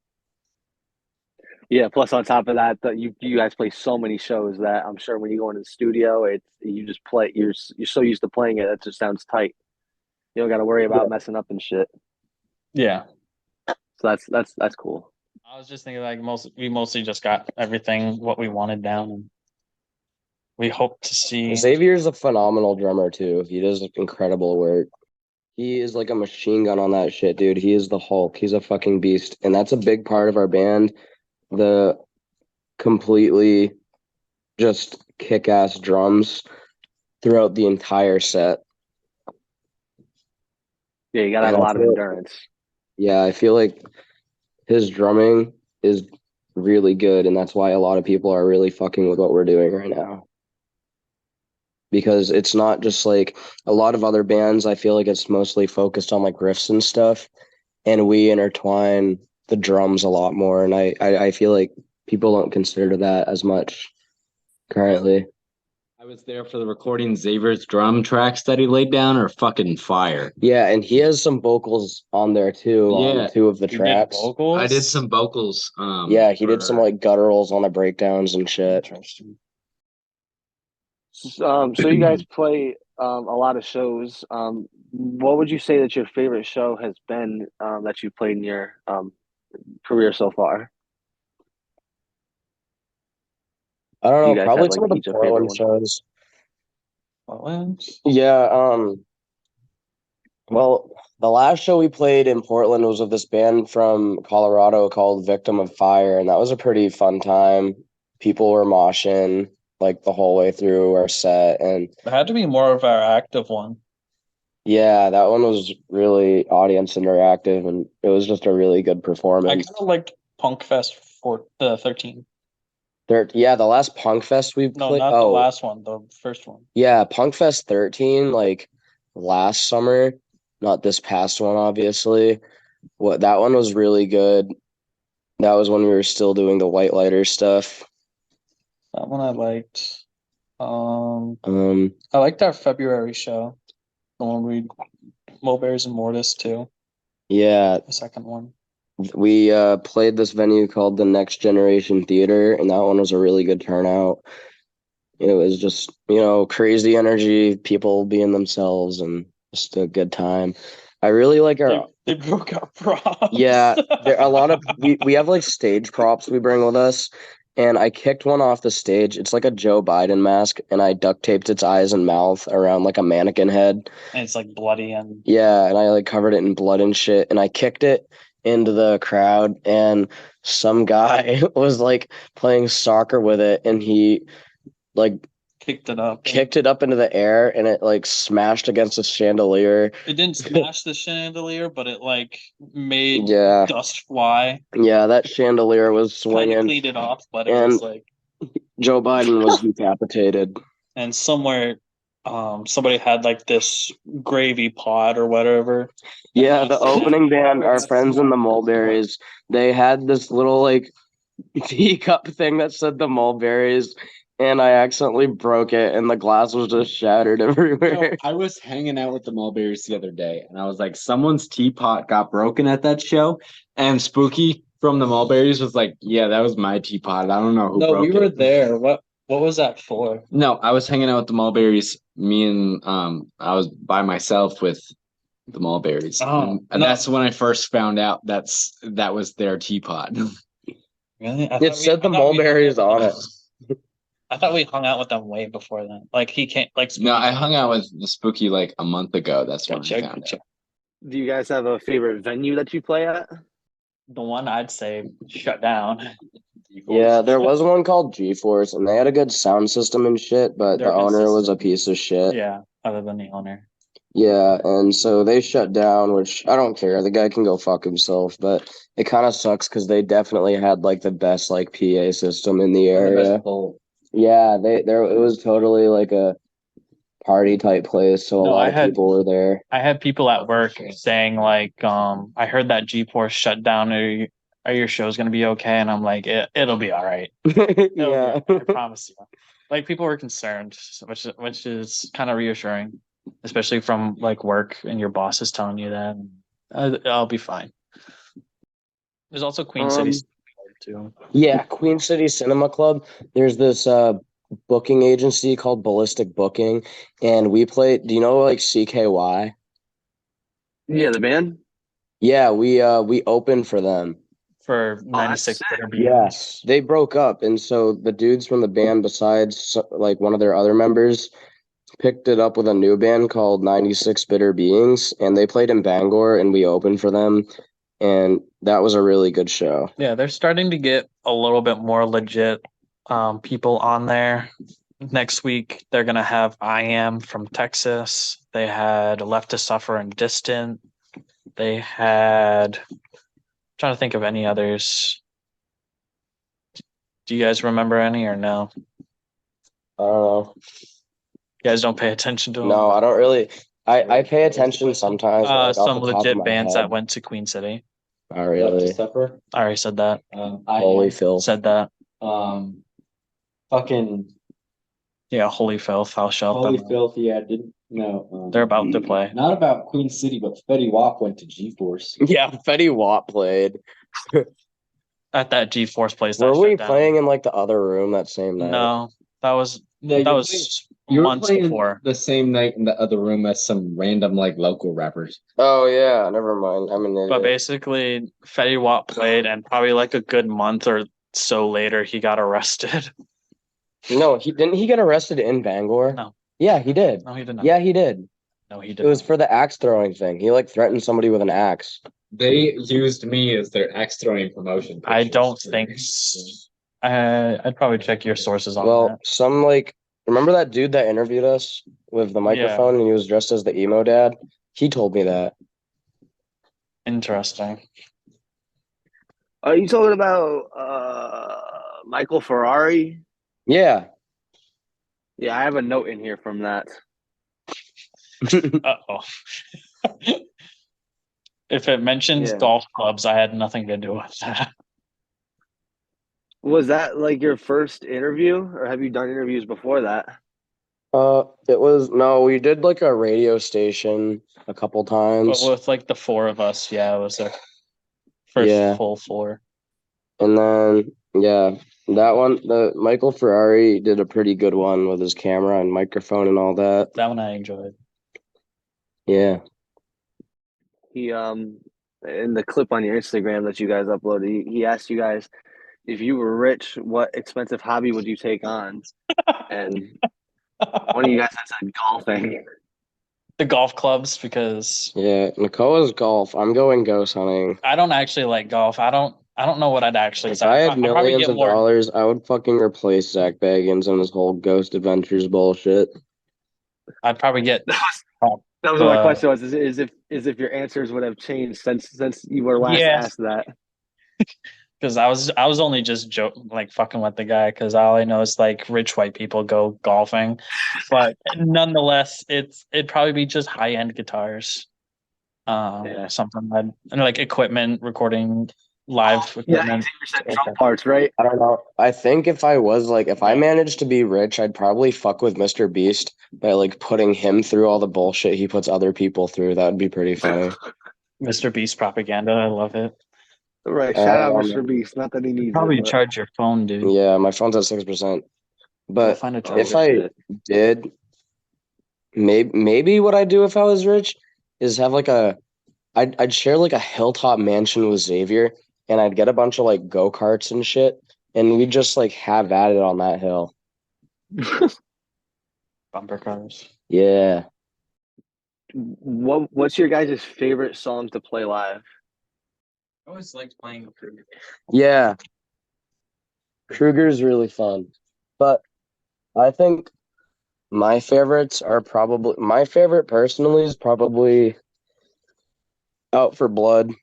Speaker 1: Yeah. Plus, on top of that, you guys play so many shows that I'm sure when you go into the studio, you just play. You're so used to playing it, it just sounds tight. You don't got to worry about messing up and shit.
Speaker 3: Yeah.
Speaker 1: So that's cool.
Speaker 3: I was just thinking like we mostly just got everything what we wanted down, and we hope to see.
Speaker 2: Xavier's a phenomenal drummer too. He does incredible work. He is like a machine gun on that shit, dude. He is the Hulk. He's a fucking beast. And that's a big part of our band. The completely just kick-ass drums throughout the entire set.
Speaker 1: Yeah, you gotta have a lot of endurance.
Speaker 2: Yeah, I feel like his drumming is really good, and that's why a lot of people are really fucking with what we're doing right now. Because it's not just like a lot of other bands, I feel like it's mostly focused on like riffs and stuff, and we intertwine the drums a lot more, and I feel like people don't consider that as much currently.
Speaker 4: I was there for the recording. Xaviers drum tracks that he laid down are fucking fire.
Speaker 2: Yeah, and he has some vocals on there too, on 2 of the tracks.
Speaker 4: I did some vocals.
Speaker 2: Yeah, he did some like gutturals on the breakdowns and shit.
Speaker 1: So you guys play a lot of shows. What would you say that your favorite show has been that you played in your career so far?
Speaker 2: I don't know,
Speaker 1: You guys
Speaker 2: probably
Speaker 1: have, like,
Speaker 2: some of the
Speaker 1: each a favorite
Speaker 2: Portland
Speaker 1: one?
Speaker 2: shows.
Speaker 3: Portland?
Speaker 2: Yeah, well, the last show we played in Portland was with this band from Colorado called Victim of Fire, and that was a pretty fun time. People were moshing like the whole way through our set, and
Speaker 3: It had to be more of our active one.
Speaker 2: yeah, that one was really audience interactive, and it was just a really good
Speaker 3: I
Speaker 2: performance.
Speaker 3: kind of liked Punk Fest for the 13.
Speaker 2: Yeah, the last Punk Fest we
Speaker 3: No,
Speaker 2: played.
Speaker 3: not the last one, the first one.
Speaker 2: Yeah, Punk Fest 13, like last summer, not this past one, obviously. That one was really good. That was when we were still doing the White Lighter stuff.
Speaker 3: That one I liked. I liked our February show. The one we Mulberries and Morduus too.
Speaker 2: Yeah,
Speaker 3: The second one.
Speaker 2: we played this venue called the Next Generation Theater, and that one was a really good turnout. It was just, crazy energy, people being themselves, and just a good time. I really like our.
Speaker 3: They broke our props.
Speaker 2: Yeah, there a lot of we have like stage props we bring with us, and I kicked one off the stage. It's like a Joe Biden mask, and I duct taped its eyes and mouth around like a mannequin head.
Speaker 3: And it's like bloody and
Speaker 2: Yeah, and I like covered it in blood and shit, and I kicked it into the crowd, and some guy was like playing soccer with it, and he like
Speaker 3: kicked it up
Speaker 2: into the air, and it like smashed against a chandelier.
Speaker 3: It didn't smash the chandelier, but it like made
Speaker 2: Yeah.
Speaker 3: dust fly.
Speaker 2: Yeah, that chandelier was
Speaker 3: Kind
Speaker 2: swinging.
Speaker 3: of cleaned it off, but it was like
Speaker 2: Joe Biden was decapitated.
Speaker 3: And somewhere, somebody had like this gravy pot or whatever.
Speaker 2: Yeah, the opening band, our friends in the Mulberries, they had this little like teacup thing that said the Mulberries, and I accidentally broke it, and the glass was just shattered everywhere.
Speaker 4: I was hanging out with the Mulberries the other day, and I was like, someone's teapot got broken at that show, and Spooky from the Mulberries was like, yeah, that was my teapot. I don't know who broke it.
Speaker 3: No, we were there. What was that for?
Speaker 4: No, I was hanging out with the Mulberries. Me and I was by myself with the Mulberries.
Speaker 3: Oh,
Speaker 4: and that's when I first found out that was their teapot.
Speaker 3: Really?
Speaker 2: It said the Mulberries on it.
Speaker 3: I thought we hung out with them way before then. Like he can't like
Speaker 4: No, I hung out with the Spooky like a month ago. That's when I found out.
Speaker 1: Do you guys have a favorite venue that you play at?
Speaker 3: The one I'd say shut down.
Speaker 2: Yeah, there was one called G-Force, and they had a good sound system and shit, but the owner was a piece of shit.
Speaker 3: Yeah, other than the owner.
Speaker 2: Yeah, and so they shut down, which I don't care. The guy can go fuck himself, but it kind of sucks because they definitely had like the best like PA system in the area. Yeah, it was totally like a party type place, so a lot of people were there.
Speaker 3: I had people at work saying like, I heard that G-Force shut down. Are your shows gonna be okay? And I'm like, it'll be all right.
Speaker 2: Yeah,
Speaker 3: I promise you. Like people were concerned, which is kind of reassuring, especially from like work and your boss is telling you that. I'll be fine. There's also Queen City too.
Speaker 2: Yeah, Queen City Cinema Club. There's this booking agency called Ballistic Booking, and we play. Do you know like CKY?
Speaker 1: Yeah, the band.
Speaker 2: Yeah, we opened for them
Speaker 3: for 96 Bitter Beans.
Speaker 2: Yes, they broke up, and so the dudes from the band, besides like one of their other members, picked it up with a new band called 96 Bitter Beings, and they played in Bangor, and we opened for them, and that was a really good show.
Speaker 3: Yeah, they're starting to get a little bit more legit people on there. Next week, they're going to have I Am from Texas. They had Left to Suffer and Distant. They had... trying to think of any others. Do you guys remember any or no?
Speaker 2: I don't know.
Speaker 3: You guys don't pay attention to them?
Speaker 2: No, I don't really. I pay attention sometimes. Like
Speaker 3: some legit bands that went to Queen City.
Speaker 2: Oh, really?
Speaker 3: I already said that.
Speaker 2: Holy Phil
Speaker 3: said that.
Speaker 4: Fucking
Speaker 3: yeah, Holy Filth, Foul Shelf.
Speaker 4: Holy Filth, yeah, didn't no.
Speaker 3: They're about to play.
Speaker 4: Not about Queen City, but Fetty Wap went to G-Force.
Speaker 2: Yeah, Fetty Wap played.
Speaker 3: At that G-Force place.
Speaker 2: Were we playing in like the other room that same night?
Speaker 3: No, that was months before.
Speaker 4: The same night in the other room as some random like local rappers.
Speaker 2: Oh yeah, never mind. I mean,
Speaker 3: but basically, Fetty Wap played, and probably like a good month or so later, he got arrested.
Speaker 2: No, he didn't. He get arrested in Bangor?
Speaker 3: No.
Speaker 2: Yeah, he did.
Speaker 3: No, he did not.
Speaker 2: Yeah, he did.
Speaker 3: No, he did.
Speaker 2: It was for the axe throwing thing. He like threatened somebody with an axe.
Speaker 4: They used me as their axe throwing promotion.
Speaker 3: I don't think. I'd probably check your sources on that.
Speaker 2: Well, some like remember that dude that interviewed us with the microphone and he was dressed as the emo dad? He told me that.
Speaker 3: Interesting.
Speaker 1: Are you talking about Michael Ferrari?
Speaker 2: Yeah.
Speaker 1: Yeah, I have a note in here from that.
Speaker 3: Uh-oh. If it mentions golf clubs, I had nothing to do with that.
Speaker 1: Was that like your first interview, or have you done interviews before that?
Speaker 2: It was no, we did like a radio station a couple
Speaker 3: But
Speaker 2: times.
Speaker 3: with like the four of us, yeah, it was our first
Speaker 2: Yeah.
Speaker 3: full four.
Speaker 2: And then yeah, that one, the Michael Ferrari did a pretty good one with his camera and microphone and all that.
Speaker 3: That one I enjoyed.
Speaker 2: Yeah.
Speaker 1: He in the clip on your Instagram that you guys uploaded, he asked you guys if you were rich, what expensive hobby would you take on? And one of you guys had said golfing.
Speaker 3: The golf clubs, because
Speaker 2: Yeah. Nakoa's golf. I'm going ghost hunting.
Speaker 3: I don't actually like golf. I don't know what I'd actually
Speaker 2: If
Speaker 3: say.
Speaker 2: I had
Speaker 3: I'd probably
Speaker 2: millions
Speaker 3: get
Speaker 2: of
Speaker 3: more.
Speaker 2: dollars, I would fucking replace Zach Baggins and his whole Ghost Adventures bullshit.
Speaker 3: I'd probably get
Speaker 1: That was what my question was: is if your answers would have changed since you were last
Speaker 3: Yeah.
Speaker 1: asked that?
Speaker 3: because I was only just like fucking with the guy, because all I know is like rich white people go golfing, but nonetheless, it'd probably be just high end guitars,
Speaker 1: Yeah.
Speaker 3: something and like equipment, recording live
Speaker 1: Yeah,
Speaker 3: equipment.
Speaker 1: Xavier said drum parts, right?
Speaker 2: I don't know. I think if I managed to be rich, I'd probably fuck with Mr. Beast by like putting him through all the bullshit he puts other people through. That would be pretty funny.
Speaker 3: Mr. Beast propaganda, I love it.
Speaker 1: Right. Shout out Mr. Beast. Not that he needs
Speaker 3: Probably
Speaker 1: it. But...
Speaker 3: charge your phone, dude.
Speaker 2: Yeah, my phone's at 6%. But
Speaker 3: find a
Speaker 2: if
Speaker 3: charger.
Speaker 2: I did, maybe what I'd do if I was rich is have like I'd share like a hilltop mansion with Xavier, and I'd get a bunch of like go-karts and shit, and we'd just like have at it on that hill.
Speaker 3: Bumper cars.
Speaker 2: Yeah.
Speaker 1: What's your guys' favorite song to play live?
Speaker 3: I always liked playing Kruger.
Speaker 2: Yeah. Kruger's really fun. But I think my favorite personally is probably Out for Blood,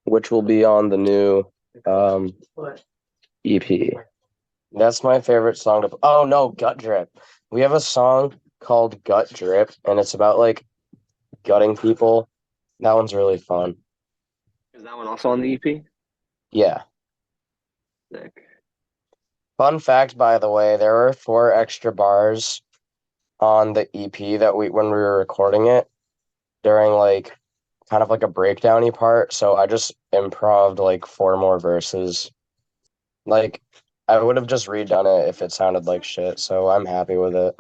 Speaker 2: which will be on the new EP. That's my favorite song to. Oh no, Gut Drip. We have a song called Gut Drip, and it's about like gutting people. That one's really fun.
Speaker 1: Is that one also on the EP?
Speaker 2: Yeah.
Speaker 1: Sick.
Speaker 2: Fun fact, by the way, there were 4 extra bars on the EP that when we were recording it during like kind of like a breakdowny part. So I just improv'd like 4 more verses. Like I would have just redone it if it sounded like shit. So I'm happy with it.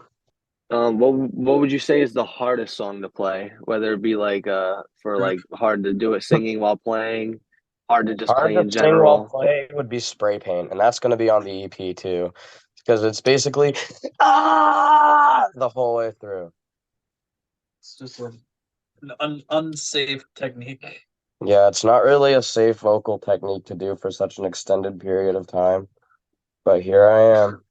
Speaker 1: What would you say is the hardest song to play? Whether it be like for like hard to do it singing while playing, hard to just
Speaker 2: Hard
Speaker 1: play
Speaker 2: to
Speaker 1: in
Speaker 2: sing while
Speaker 1: general.
Speaker 2: play would be Spray Paint, and that's going to be on the EP too, because it's basically the whole way through.
Speaker 3: It's just an unsafe technique.
Speaker 2: Yeah, it's not really a safe vocal technique to do for such an extended period of time, but here I am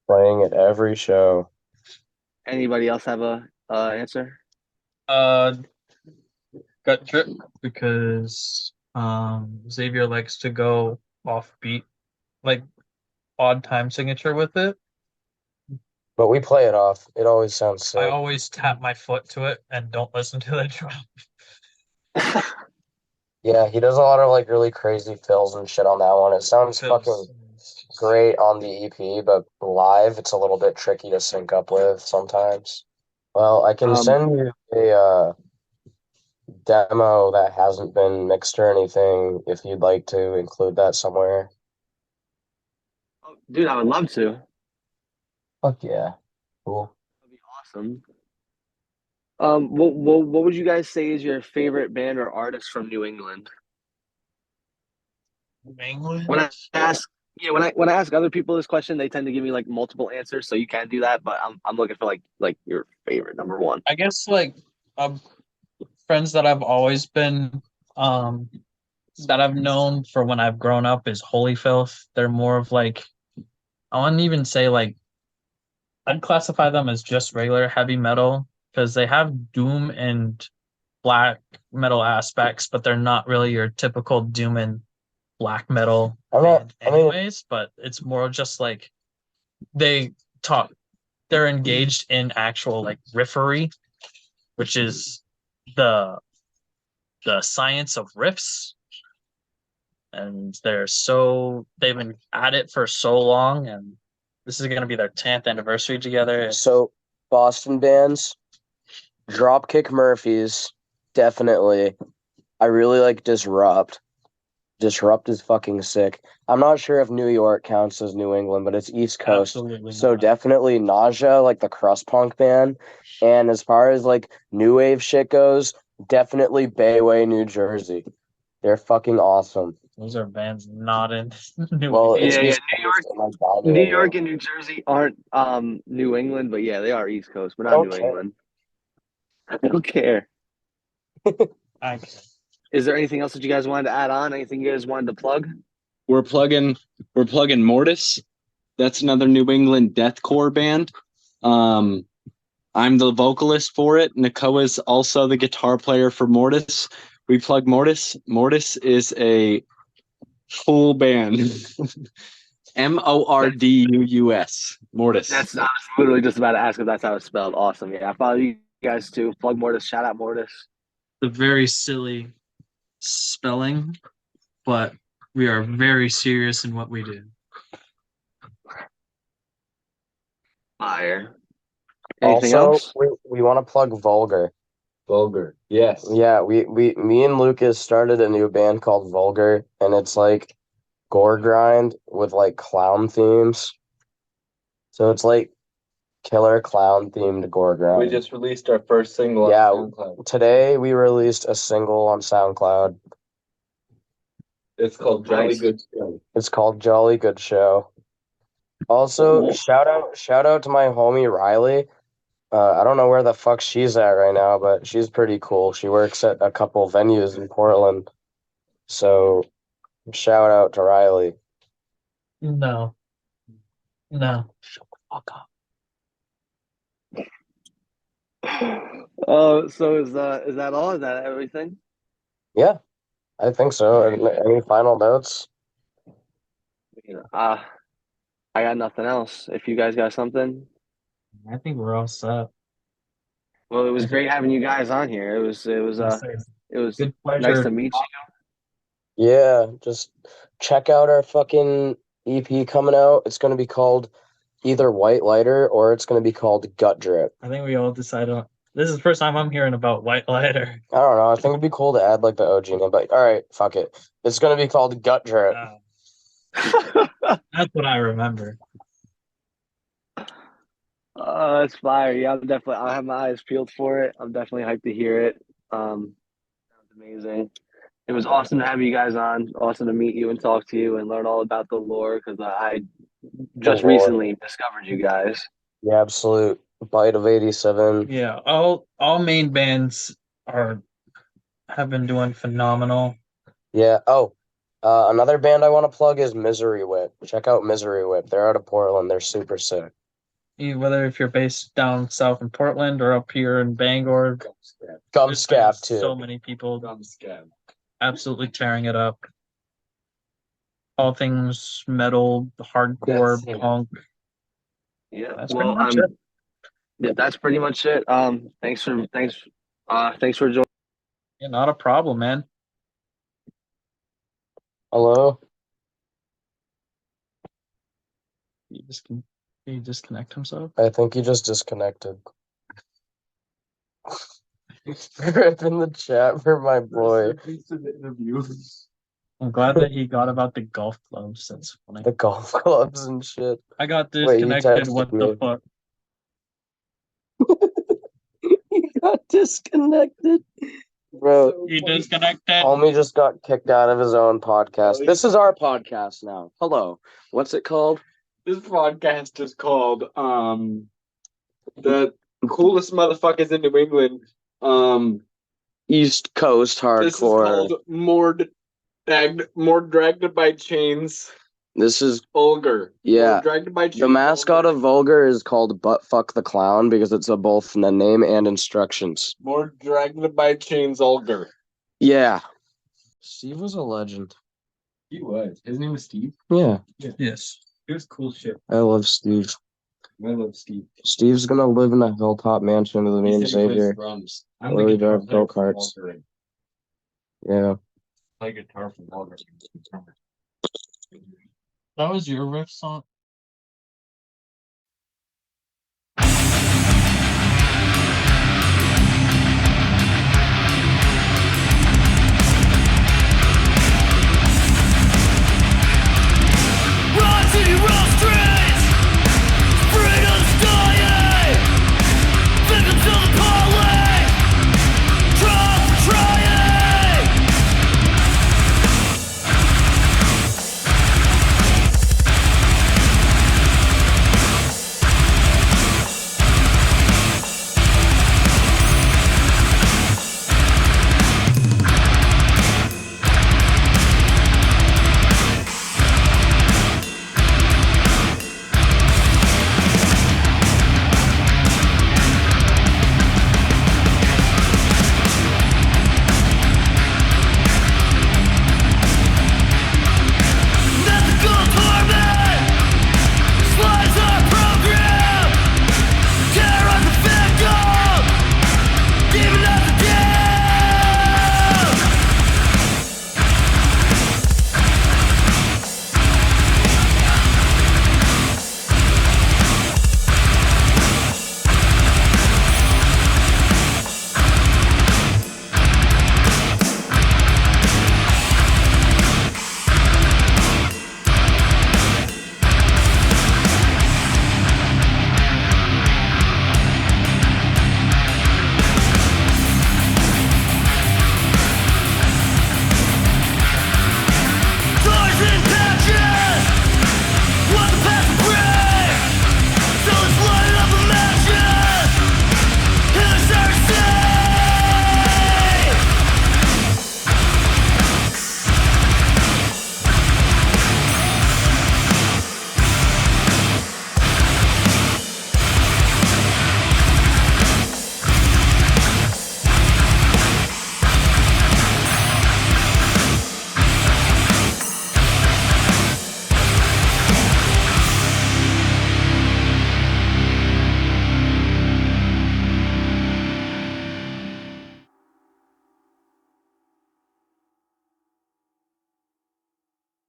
Speaker 2: playing at every show.
Speaker 1: Anybody else have a answer?
Speaker 3: Gut Drip, because Xavier likes to go off beat, like odd time signature with it.
Speaker 2: But we play it off. It always sounds sick.
Speaker 3: I always tap my foot to it and don't listen to the drum.
Speaker 2: Yeah, he does a lot of like really crazy fills and shit on that one. It sounds fucking great on the EP, but live it's a little bit tricky to sync up with sometimes. Well, I can send you a demo that hasn't been mixed or anything if you'd like to include that somewhere.
Speaker 1: Dude, I would love to.
Speaker 2: Fuck yeah. Cool.
Speaker 1: That'd be awesome. What would you guys say is your favorite band or artist from New England?
Speaker 3: England?
Speaker 1: When I ask other people this question, they tend to give me like multiple answers, so you can do that. But I'm looking for like your favorite number one.
Speaker 3: I guess like friends that I've always been that I've known for when I've grown up is Holy Filth. They're more of like, I wouldn't even say like, I'd classify them as just regular heavy metal, because they have doom and black metal aspects, but they're not really your typical doom and black metal band anyways. But it's more just like they're engaged in actual like riffery, which is the science of riffs. and they've been at it for so long, and this is going to be their 10th anniversary together.
Speaker 2: So Boston bands, Dropkick Murphys, definitely. I really like Disrupt. Disrupt is fucking sick. I'm not sure if New York counts as New England, but it's East Coast.
Speaker 3: Absolutely
Speaker 2: So
Speaker 3: not.
Speaker 2: definitely Nausea, like the crust punk band. And as far as like new wave shit goes, definitely Bayway, New Jersey. They're fucking awesome.
Speaker 3: Those are bands not in New
Speaker 2: Well,
Speaker 3: England.
Speaker 2: it's
Speaker 1: Yeah,
Speaker 2: East
Speaker 1: New York,
Speaker 2: Coast and, like, down
Speaker 1: New
Speaker 2: New
Speaker 1: York
Speaker 2: England.
Speaker 1: and New Jersey aren't New England, but yeah, they are East Coast, but not New
Speaker 2: Okay.
Speaker 1: England. I don't care.
Speaker 3: I
Speaker 1: Is there anything else that you guys wanted to add on? Anything you guys wanted to plug?
Speaker 4: We're plugging Morduus. That's another New England deathcore band. I'm the vocalist for it. Nakoa's also the guitar player for Morduus. We plug Morduus. Morduus is a cool band. Morduus. Morduus.
Speaker 1: I was literally just about to ask if that's how it's spelled. Awesome. Yeah, I follow you guys too. Plug Mortis. Shout out Mortis.
Speaker 3: The very silly spelling, but we are very serious in what we do.
Speaker 1: Fire. Anything
Speaker 2: Also,
Speaker 1: else?
Speaker 2: we want to plug Vulgr.
Speaker 4: Vulgr. Yes.
Speaker 2: Yeah, me and Lucas started a new band called Vulgr, and it's like gore grind with like clown themes. So it's like killer clown themed gore grind.
Speaker 4: We just released our first single on SoundCloud.
Speaker 2: Today we released a single on SoundCloud.
Speaker 4: It's called Jolly Good Show.
Speaker 2: It's called Jolly Good Show. Also,
Speaker 1: Cool.
Speaker 2: shout out to my homie Riley. I don't know where the fuck she's at right now, but she's pretty cool. She works at a couple venues in Portland. So shout out to Riley.
Speaker 3: No.
Speaker 2: Shut the fuck up.
Speaker 1: So is that all? Is that everything?
Speaker 2: Yeah, I think so. Any final notes?
Speaker 1: I got nothing else. If you guys got something.
Speaker 3: I think we're all set.
Speaker 1: Well, it was great having you guys on here. It was
Speaker 3: Good pleasure.
Speaker 1: nice to meet you.
Speaker 2: Yeah, just check out our fucking EP coming out. It's gonna be called either White Lighter or it's gonna be called Gut Drip.
Speaker 3: I think we all decided on this is the first time I'm hearing about White Lighter.
Speaker 2: I don't know. I think it'd be cool to add like the OG name, but all right, fuck it. It's gonna be called Gut Drip.
Speaker 3: That's what I remember.
Speaker 1: Oh, that's fire. Yeah, I'll have my eyes peeled for it. I'm definitely hyped to hear it. Sounds amazing. It was awesome to have you guys on. Awesome to meet you and talk to you and learn all about the lore because I just recently discovered you guys.
Speaker 2: The absolute bite of 87.
Speaker 3: Yeah, all main bands have been doing phenomenal.
Speaker 2: Yeah. Oh, another band I want to plug is Miserywhip. Check out Miserywhip. They're out of Portland. They're super sick.
Speaker 3: Whether if you're based down south in Portland or up here in Bangor,
Speaker 2: Gumscap too.
Speaker 3: So many people absolutely tearing it up. All things metal, hardcore, punk.
Speaker 1: Yeah.
Speaker 3: That's pretty much it.
Speaker 1: Yeah, that's pretty much it. Thanks for joining.
Speaker 3: Yeah, not a problem, man.
Speaker 2: Hello.
Speaker 3: Did he disconnect himself?
Speaker 2: I think he just disconnected. Rip in the chat for my boy.
Speaker 3: I'm glad that he got about the golf clubs. That's funny.
Speaker 2: The golf clubs and shit.
Speaker 3: I got disconnected. What the fuck?
Speaker 2: He got disconnected. Bro.
Speaker 3: You disconnected?
Speaker 2: Homie just got kicked out of his own podcast. This is our podcast now. Hello. What's it called?
Speaker 4: This podcast is called The Coolest Motherfuckers in New England.
Speaker 2: East Coast Hardcore.
Speaker 4: This is called Mordragged by Chains.
Speaker 2: This is
Speaker 4: Vulgr.
Speaker 2: Yeah.
Speaker 4: Mordragged by Chains.
Speaker 2: The mascot of Vulgr is called Butt Fuck the Clown because it's both the name and instructions.
Speaker 3: Mordragged by Chainsulgr.
Speaker 2: Yeah. Steve was a legend.
Speaker 4: He was. His name was Steve?
Speaker 2: Yeah.
Speaker 3: Yes.
Speaker 4: He was cool shit.
Speaker 2: I love Steve.
Speaker 4: I love Steve.
Speaker 2: Steve's gonna live in a hilltop mansion with me and Xavier.
Speaker 4: I'm
Speaker 2: Where we drive go-karts. Yeah.
Speaker 3: play guitar for Vulgr. That was your riff song,